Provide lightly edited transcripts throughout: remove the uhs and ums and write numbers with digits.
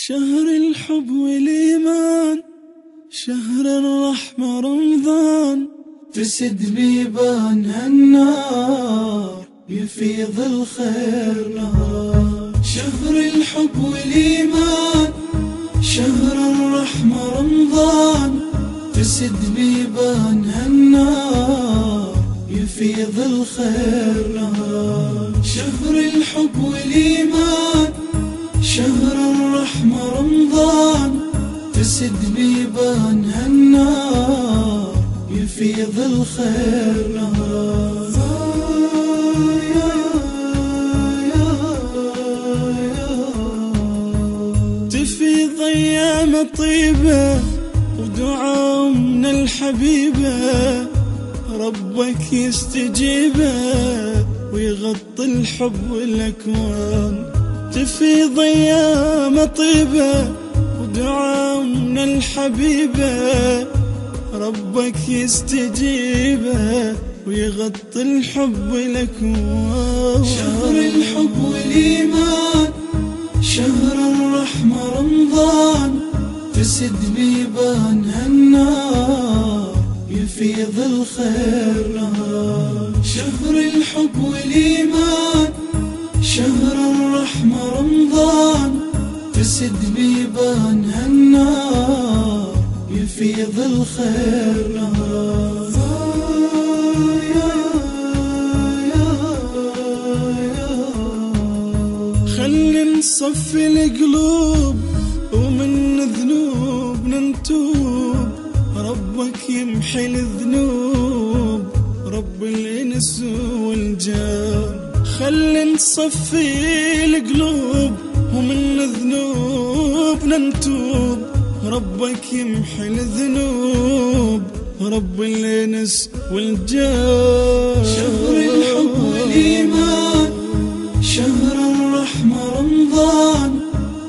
شهر الحب والإيمان، شهر الرحمة رمضان، تسد بيبان هالنار، يفيض الخير نهار. شهر الحب والإيمان، شهر الرحمة رمضان، تسد بيبان هالنار، يفيض الخير نهار. شهر الحب والإيمان، شهر الرحمة رمضان، تسد بيبان هالنار، يفيض الخير نهار. تفيض أيام طيبة ودعاء من الحبيبة، ربك يستجيبه ويغطي الحب والأكوان. تفيض أيام طيبة ودعاء من الحبيبة، ربك يستجيبه ويغطي الحب والأكوان. شهر الحب والإيمان، شهر الرحمة رمضان، تسد بيبان هالنار، يفيض الخير نهار. شهر الحب والإيمان، شهر الرحمة رمضان، تسد بيبان هالنار، يفيض الخير نهار. خلي نصفي القلوب ومن ذنوبنا نتوب، ربك يمحي الذنوب، رب الإنس والجان. خلي نصفي القلوب ومن ذنوبنا نتوب، ربك يمحي الذنوب، رب الإنس والجان. شهر الحب والإيمان، شهر الرحمة رمضان،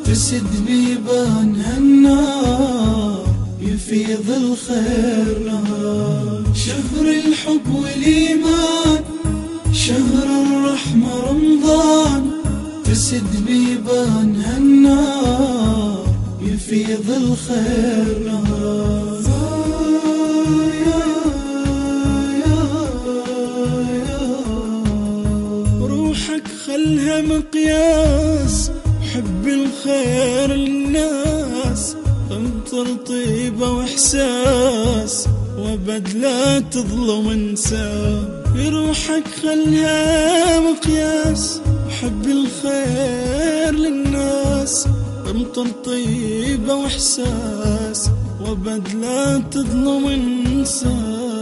تسد بيبان هالنار، يفيض الخير نهار. شهر الحب والإيمان، شهر الرحمة رمضان، تسد بيبان هالنار، يفيض الخير نهار. روحك خلها مقياس، حب الخير للناس، امطر طيبة واحساس، وابد لا تظلم انسان. روحك خلها مقياس، حب الخير للناس، امطر طيبة واحساس، وابد لا تظلم انسان.